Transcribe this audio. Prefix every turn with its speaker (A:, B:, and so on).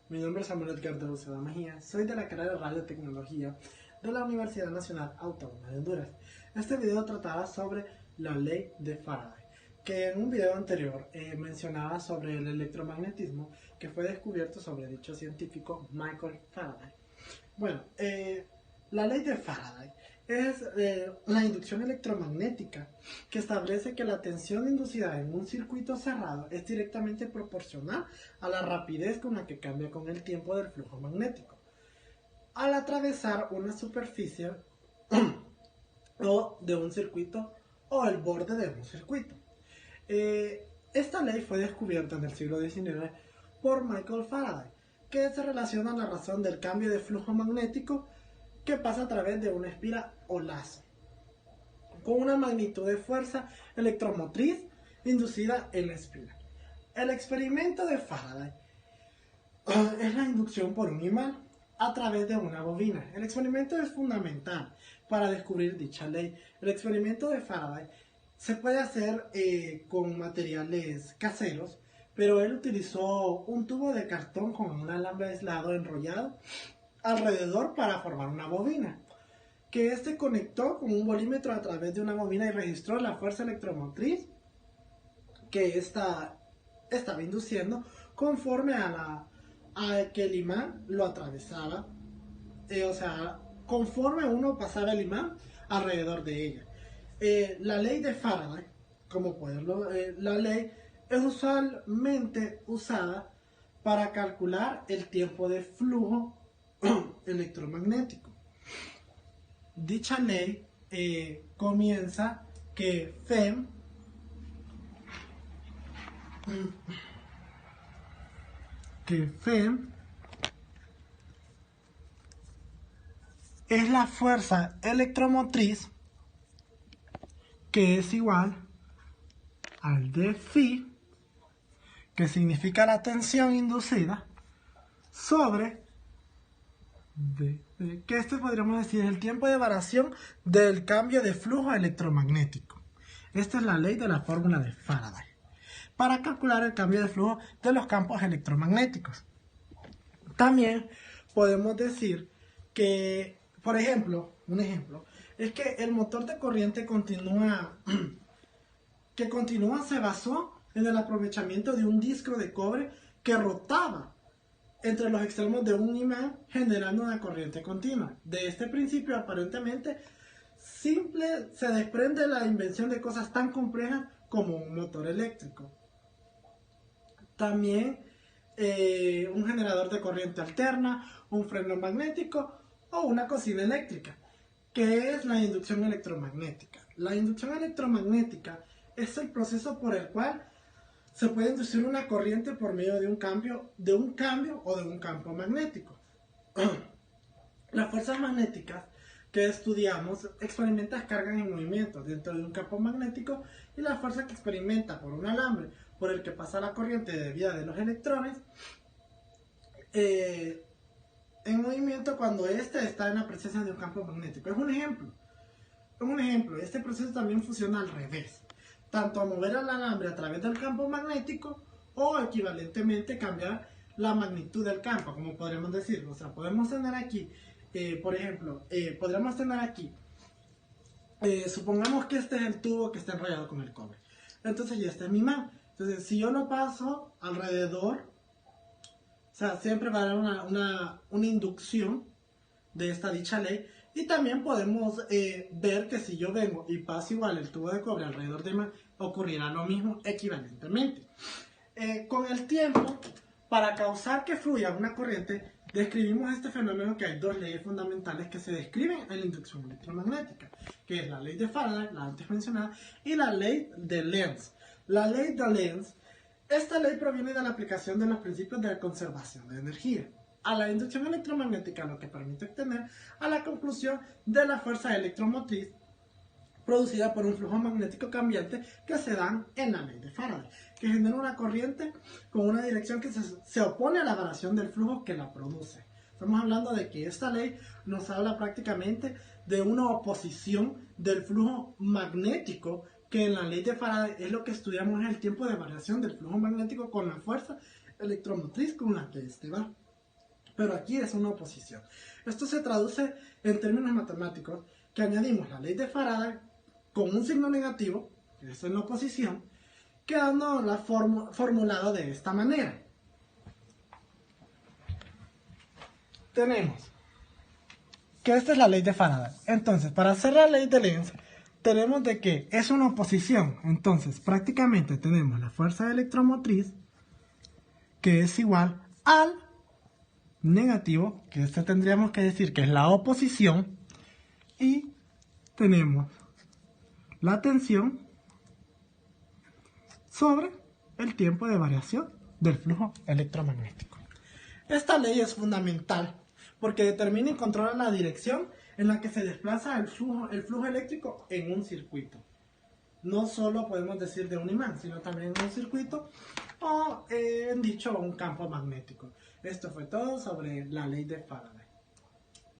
A: Mi nombre es Samuel Edgardo Uceda Mejía, soy de la carrera de Radiotecnología de la Universidad Nacional Autónoma de Honduras. Este video trataba sobre la ley de Faraday, que en un video anterior mencionaba sobre el electromagnetismo que fue descubierto sobre dicho científico Michael Faraday. Bueno, la ley de Faraday es la inducción electromagnética que establece que la tensión inducida en un circuito cerrado es directamente proporcional a la rapidez con la que cambia con el tiempo del flujo magnético al atravesar una superficie o de un circuito o el borde de un circuito. Esta ley fue descubierta en el siglo XIX por Michael Faraday, que se relaciona a la razón del cambio de flujo magnético que pasa a través de una espira o lazo, con una magnitud de fuerza electromotriz inducida en la espira. El experimento de Faraday es la inducción por un imán a través de una bobina. El experimento es fundamental para descubrir dicha ley. El experimento de Faraday se puede hacer con materiales caseros, pero él utilizó un tubo de cartón con un alambre aislado enrollado alrededor para formar una bobina, que este conectó con un volímetro a través de una bobina y registró la fuerza electromotriz que esta estaba induciendo conforme a que el imán lo atravesaba, o sea, conforme uno pasaba el imán alrededor de ella. La ley de Faraday, como pueden ver, la ley es usualmente usada para calcular el tiempo de flujo electromagnético. Dicha ley comienza que Fe es la fuerza electromotriz que es igual al de phi, que significa la tensión inducida, sobre que este podríamos decir es el tiempo de variación del cambio de flujo electromagnético. Esta es la ley de la fórmula de Faraday para calcular el cambio de flujo de los campos electromagnéticos. También podemos decir que, por ejemplo, un ejemplo es que el motor de corriente continua se basó en el aprovechamiento de un disco de cobre que rotaba entre los extremos de un imán, generando una corriente continua. De este principio aparentemente simple se desprende la invención de cosas tan complejas como un motor eléctrico. También un generador de corriente alterna, un freno magnético o una cocina eléctrica. ¿Qué es la inducción electromagnética? La inducción electromagnética es el proceso por el cual se puede inducir una corriente por medio de un cambio o de un campo magnético. Las fuerzas magnéticas que estudiamos experimentan cargas en movimiento dentro de un campo magnético, y la fuerza que experimenta por un alambre por el que pasa la corriente de vida de los electrones en movimiento cuando éste está en la presencia de un campo magnético. Es un ejemplo. Este proceso también funciona al revés, tanto a mover el alambre a través del campo magnético o equivalentemente cambiar la magnitud del campo, como podríamos decirlo. O sea, podemos tener aquí, por ejemplo, supongamos que este es el tubo que está enrollado con el cobre. Entonces ya este es mi imán. Entonces si yo lo paso alrededor, o sea, siempre va a haber una inducción de esta dicha ley. Y también podemos ver que si yo vengo y paso igual el tubo de cobre alrededor de imán, ocurrirá lo mismo equivalentemente. Con el tiempo, para causar que fluya una corriente, describimos este fenómeno que hay dos leyes fundamentales que se describen en la inducción electromagnética, que es la ley de Faraday, la antes mencionada, y la ley de Lenz. La ley de Lenz, esta ley proviene de la aplicación de los principios de la conservación de energía a la inducción electromagnética, lo que permite obtener a la conclusión de la fuerza electromotriz producida por un flujo magnético cambiante que se dan en la ley de Faraday, que genera una corriente con una dirección que se opone a la variación del flujo que la produce. Estamos hablando de que esta ley nos habla prácticamente de una oposición del flujo magnético, que en la ley de Faraday es lo que estudiamos, en el tiempo de variación del flujo magnético con la fuerza electromotriz con la que este va. pero aquí es una oposición. Esto se traduce en términos matemáticos que añadimos la ley de Faraday con un signo negativo, que es en la oposición, quedando formulado de esta manera. Tenemos que esta es la ley de Faraday. Entonces, para hacer la ley de Lenz, tenemos de que es una oposición. Entonces, prácticamente tenemos la fuerza electromotriz, que es igual al negativo, que este tendríamos que decir que es la oposición, y tenemos la tensión sobre el tiempo de variación del flujo electromagnético. Esta ley es fundamental porque determina y controla la dirección en la que se desplaza el flujo eléctrico en un circuito. No solo podemos decir de un imán, sino también en un circuito o, en dicho, un campo magnético. Esto fue todo sobre la ley de Faraday.